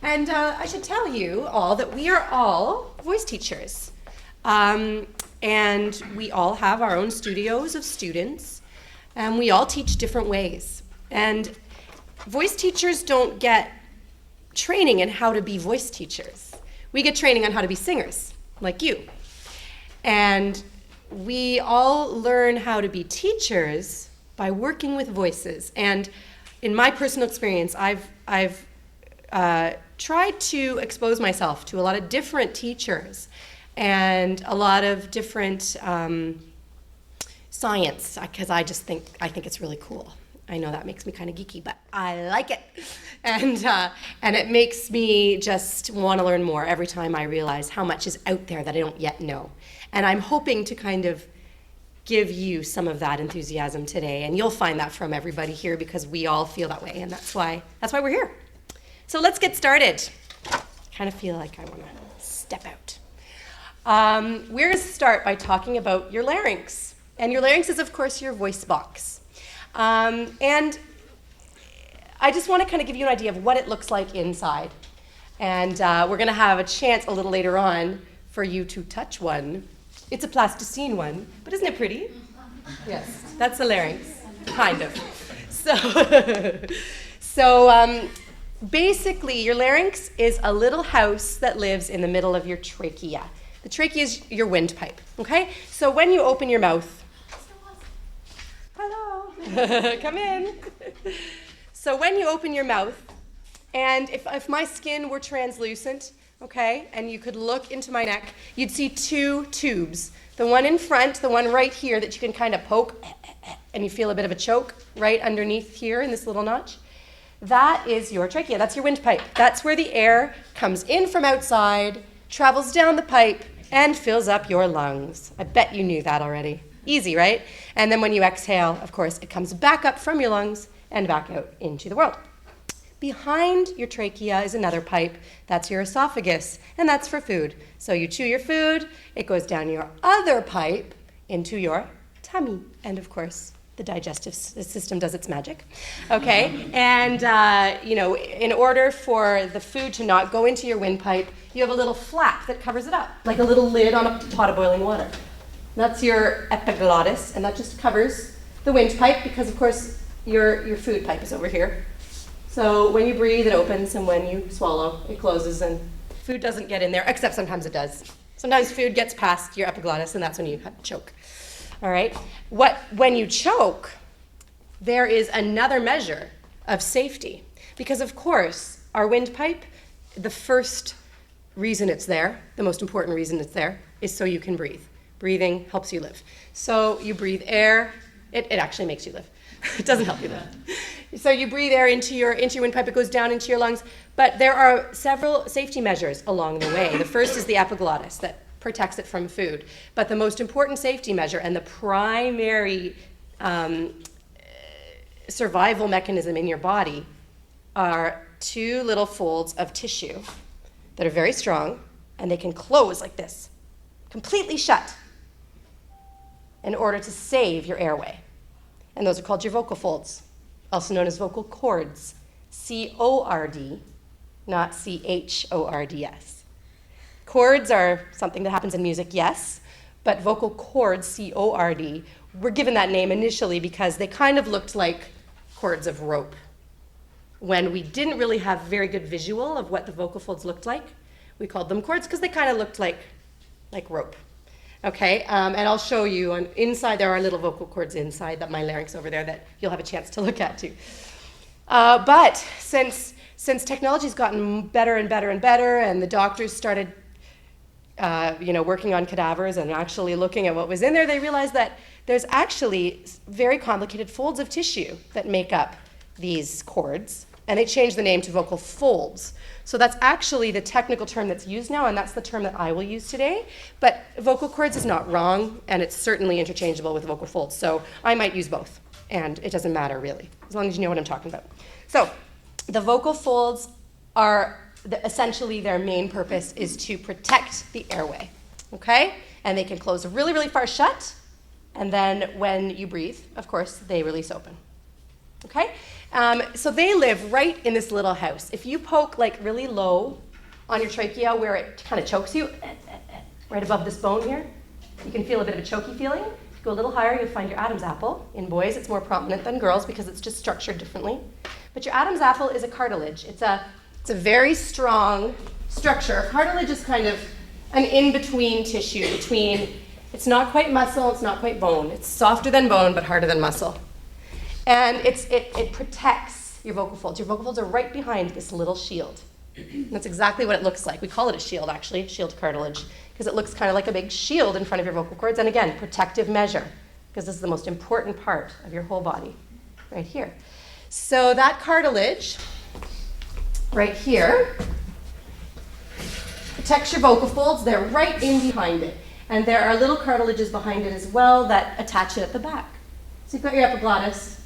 And I should tell you all that we are all voice teachers. And we all have our own studios of students, and we all teach different ways. And voice teachers don't get training in how to be voice teachers. We get training on how to be singers, like you. And we all learn how to be teachers by working with voices. And in my personal experience, I've tried to expose myself to a lot of different teachers and a lot of different science, because I think it's really cool. I know that makes me kind of geeky, but I like it. And it makes me just want to learn more every time I realize how much is out there that I don't yet know. And I'm hoping to kind of give you some of that enthusiasm today, and you'll find that from everybody here because we all feel that way, and that's why we're here. So let's get started. I kind of feel like I want to step out. We're going to start by talking about your larynx. And your larynx is, of course, your voice box. And I just want to kind of give you an idea of what it looks like inside. And we're going to have a chance a little later on for you to touch one. It's a plasticine one, but isn't it pretty? Yes, that's the larynx, kind of. So basically, your larynx is a little house that lives in the middle of your trachea. The trachea is your windpipe, okay? So when you open your mouth, hello, come in. So when you open your mouth, and if my skin were translucent, okay, and you could look into my neck, you'd see two tubes. The one in front, the one right here that you can kind of poke, and you feel a bit of a choke right underneath here in this little notch. That is your trachea, that's your windpipe. That's where the air comes in from outside, travels down the pipe, and fills up your lungs. I bet you knew that already. Easy, right? And then when you exhale, of course, it comes back up from your lungs and back out into the world. Behind your trachea is another pipe. That's your esophagus, and that's for food. So you chew your food, it goes down your other pipe into your tummy. And of course, the digestive system does its magic. Okay? And, in order for the food to not go into your windpipe, you have a little flap that covers it up, like a little lid on a pot of boiling water. That's your epiglottis, and that just covers the windpipe because, of course, your food pipe is over here. So when you breathe, it opens, and when you swallow, it closes, and food doesn't get in there, except sometimes it does. Sometimes food gets past your epiglottis, and that's when you choke. All right? When you choke, there is another measure of safety. Because, of course, our windpipe, the first reason it's there, the most important reason it's there, is so you can breathe. Breathing helps you live. So you breathe air. It actually makes you live. It doesn't help you live. So you breathe air into your windpipe. It goes down into your lungs. But there are several safety measures along the way. The first is the epiglottis that protects it from food. But the most important safety measure and the primary survival mechanism in your body are two little folds of tissue that are very strong, and they can close like this, completely shut, in order to save your airway. And those are called your vocal folds, also known as vocal cords, C-O-R-D, not C-H-O-R-D-S. Chords are something that happens in music, yes, but vocal cords, C-O-R-D, were given that name initially because they kind of looked like cords of rope. When we didn't really have very good visual of what the vocal folds looked like, we called them chords because they kind of looked like rope. Okay, and I'll show you. Inside there are little vocal cords inside that my larynx over there that you'll have a chance to look at too. But since technology's gotten better and better and better, and the doctors started, working on cadavers and actually looking at what was in there, they realized that there's actually very complicated folds of tissue that make up these cords, and they changed the name to vocal folds. So that's actually the technical term that's used now, and that's the term that I will use today. But vocal cords is not wrong, and it's certainly interchangeable with vocal folds. So I might use both, and it doesn't matter really, as long as you know what I'm talking about. So the vocal folds are, essentially their main purpose is to protect the airway, okay? And they can close really, really far shut, and then when you breathe, of course, they release open. okay? So they live right in this little house. If you poke like really low on your trachea where it kind of chokes you, right above this bone here, you can feel a bit of a choky feeling. If you go a little higher, you'll find your Adam's apple. In boys, it's more prominent than girls because it's just structured differently. But your Adam's apple is a cartilage. It's a very strong structure. Cartilage is kind of an in-between tissue between, it's not quite muscle, it's not quite bone. It's softer than bone, but harder than muscle. And it protects your vocal folds. Your vocal folds are right behind this little shield. And that's exactly what it looks like. We call it a shield, actually, shield cartilage, because it looks kind of like a big shield in front of your vocal cords. And again, protective measure, because this is the most important part of your whole body, right here. So that cartilage, right here, protects your vocal folds. They're right in behind it. And there are little cartilages behind it as well that attach it at the back. So you've got your epiglottis,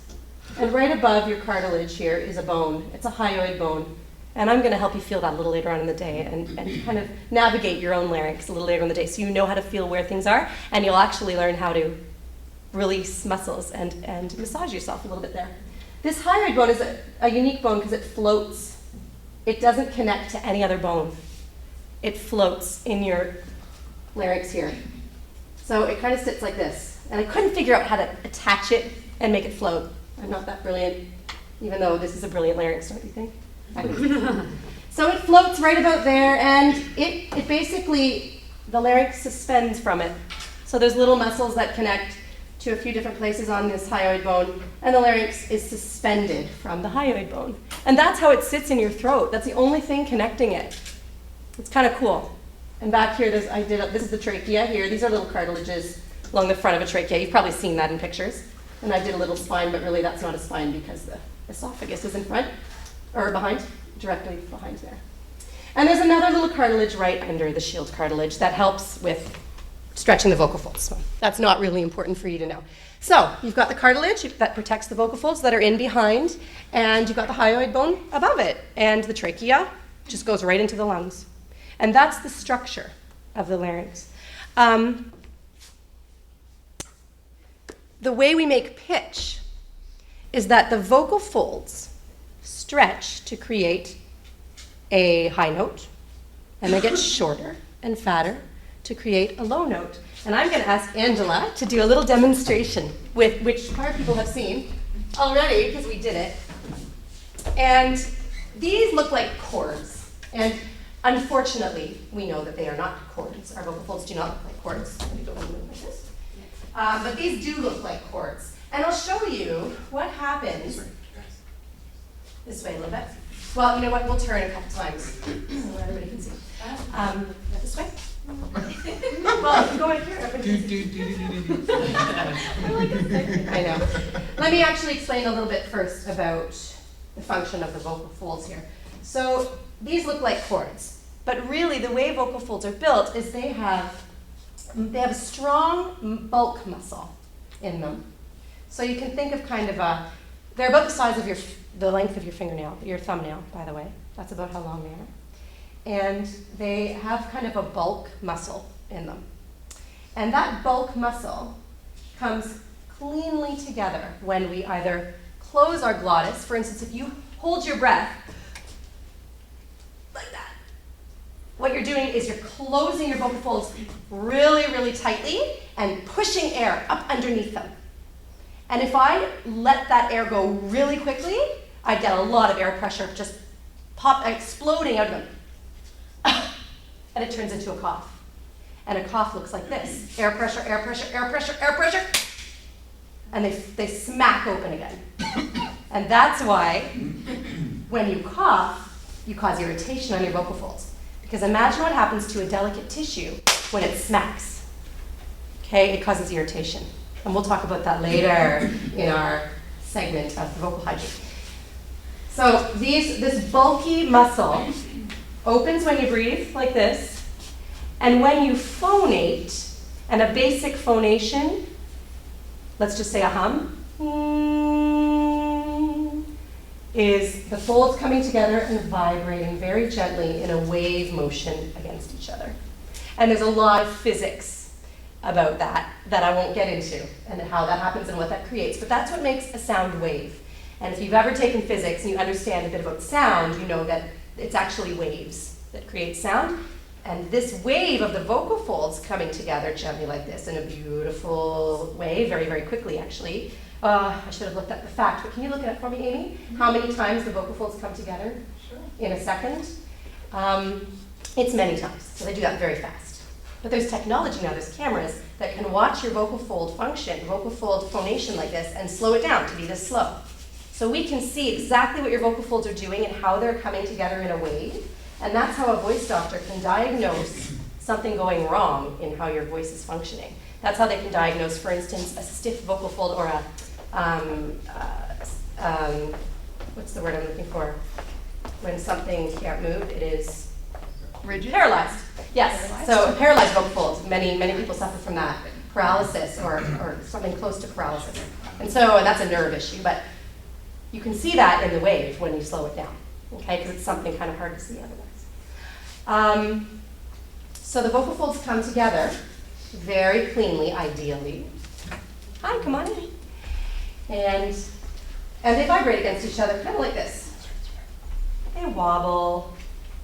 and right above your cartilage here is a bone. It's a hyoid bone. And I'm going to help you feel that a little later on in the day and kind of navigate your own larynx a little later in the day so you know how to feel where things are, and you'll actually learn how to release muscles and massage yourself a little bit there. This hyoid bone is a unique bone because it floats. It doesn't connect to any other bone. It floats in your larynx here. So it kind of sits like this. And I couldn't figure out how to attach it and make it float. I'm not that brilliant, even though this is a brilliant larynx, don't you think? So it floats right about there, and it basically, the larynx suspends from it. So there's little muscles that connect to a few different places on this hyoid bone, and the larynx is suspended from the hyoid bone. And that's how it sits in your throat. That's the only thing connecting it. It's kind of cool. And back here, this is the trachea here. These are little cartilages along the front of a trachea. You've probably seen that in pictures. And I did a little spine, but really that's not a spine because the esophagus is in front. Or behind, directly behind there. And there's another little cartilage right under the shield cartilage that helps with stretching the vocal folds. So that's not really important for you to know. So you've got the cartilage that protects the vocal folds that are in behind, and you've got the hyoid bone above it, and the trachea just goes right into the lungs. And that's the structure of the larynx. The way we make pitch is that the vocal folds stretch to create a high note, and they get shorter and fatter to create a low note. And I'm going to ask Angela to do a little demonstration with which prior people have seen already because we did it. And these look like chords. And unfortunately, we know that they are not chords. Our vocal folds do not look like chords. Let me go and move like this. But these do look like chords. And I'll show you what happens. This way a little bit. Well, you know what? We'll turn a couple times so everybody can see. This way. Well, if you go in here, everybody can see. I know. Let me actually explain a little bit first about the function of the vocal folds here. So these look like chords, but really the way vocal folds are built is they have a strong bulk muscle in them. So you can think of kind of they're about the size of the length of your fingernail, your thumbnail, by the way. That's about how long they are. And they have kind of a bulk muscle in them. And that bulk muscle comes cleanly together when we either close our glottis. For instance, if you hold your breath like that, what you're doing is you're closing your vocal folds really, really tightly and pushing air up underneath them. And if I let that air go really quickly, I get a lot of air pressure just exploding out of them. And it turns into a cough. And a cough looks like this. Air pressure, air pressure, air pressure, air pressure. And they smack open again. And that's why when you cough, you cause irritation on your vocal folds. Because imagine what happens to a delicate tissue when it smacks. Okay, it causes irritation. And we'll talk about that later in our segment of the vocal hygiene. So this bulky muscle opens when you breathe, like this. And when you phonate, and a basic phonation, let's just say a hum, is the folds coming together and vibrating very gently in a wave motion against each other. And there's a lot of physics about that I won't get into, and how that happens and what that creates. But that's what makes a sound wave. And if you've ever taken physics and you understand a bit about sound, you know that it's actually waves that create sound. And this wave of the vocal folds coming together gently like this in a beautiful way, very, very quickly actually. I should have looked at the fact, but can you look at it for me, Amy? How many times the vocal folds come together in a second? It's many times, so they do that very fast. But there's technology now, there's cameras that can watch your vocal fold function, vocal fold phonation like this, and slow it down to be this slow. So we can see exactly what your vocal folds are doing and how they're coming together in a wave. And that's how a voice doctor can diagnose something going wrong in how your voice is functioning. That's how they can diagnose, for instance, a stiff vocal fold or a, what's the word I'm looking for? When something can't move, it is rigid? Paralyzed. Yes, paralyzed. So paralyzed vocal folds. Many people suffer from that. Paralysis or something close to paralysis. And so that's a nerve issue, but you can see that in the wave when you slow it down, okay? Because it's something kind of hard to see otherwise. So the vocal folds come together very cleanly, ideally. Hi, come on in. And they vibrate against each other, kind of like this. They wobble,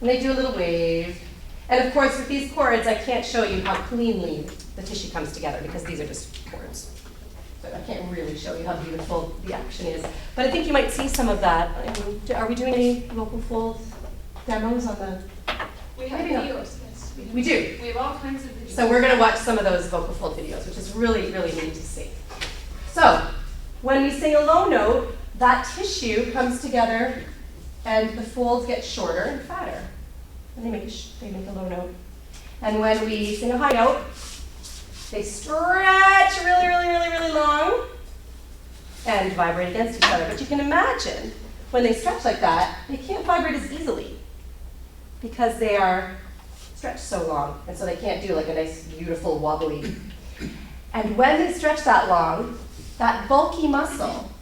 and they do a little wave. And of course, with these chords, I can't show you how cleanly the tissue comes together because these are just chords. So I can't really show you how beautiful the action is. But I think you might see some of that. I mean, are we doing any vocal fold demos on the? We have videos, yes. We do. We have all kinds of videos. So we're going to watch some of those vocal fold videos, which is really, really neat to see. So when we sing a low note, that tissue comes together and the folds get shorter and fatter. And they make a low note. And when we sing a high note, they stretch really, really, really, really long and vibrate against each other. But you can imagine when they stretch like that, they can't vibrate as easily because they are stretched so long. And so they can't do like a nice, beautiful, wobbly. And when they stretch that long, that bulky muscle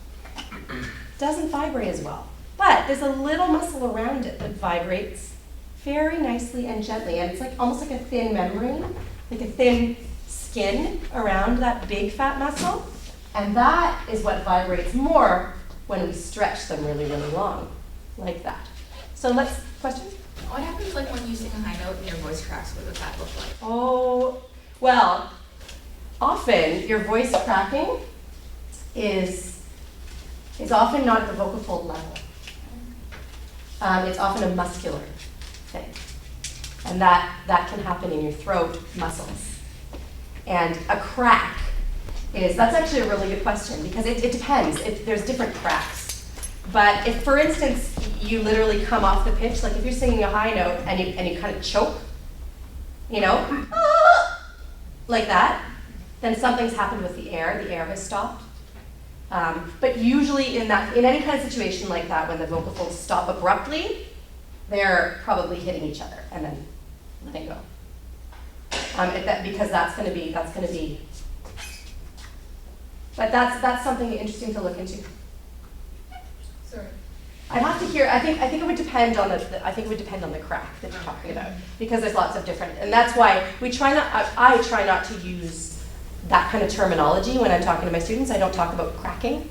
doesn't vibrate as well. But there's a little muscle around it that vibrates very nicely and gently. And it's like almost like a thin membrane, like a thin skin around that big fat muscle. And that is what vibrates more when we stretch them really, really long, like that. So let's, questions? What happens like when you sing a high note and your voice cracks? What does that look like? Oh, well, often your voice cracking is often not at the vocal fold level. It's often a muscular thing. And that can happen in your throat muscles. And a crack that's actually a really good question because it depends. There's different cracks. But if, for instance, you literally come off the pitch, like if you're singing a high note and you kind of choke, you know, like that, then something's happened with the air has stopped. But usually in any kind of situation like that, when the vocal folds stop abruptly, they're probably hitting each other and then letting go. Because that's going to be. But that's something interesting to look into. Sorry. I'd have to hear. I think it would depend on the crack that you're talking about because there's lots of different, and that's why we try not. I try not to use that kind of terminology when I'm talking to my students. I don't talk about cracking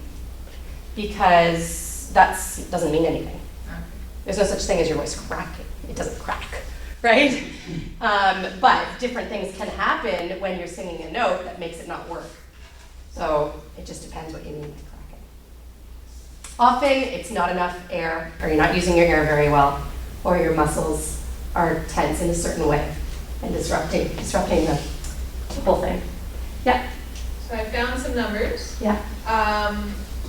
because that doesn't mean anything. There's no such thing as your voice cracking. It doesn't crack, right? But different things can happen when you're singing a note that makes it not work. So it just depends what you mean by cracking. Often it's not enough air, or you're not using your air very well, or your muscles are tense in a certain way and disrupting the whole thing. Yeah. So I found some numbers. Yeah.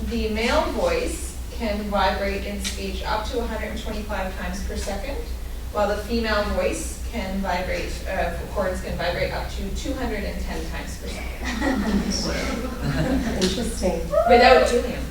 The male voice can vibrate in speech up to 125 times per second, while the female voice can vibrate, chords can vibrate up to 210 times per second. Interesting. Without Julian.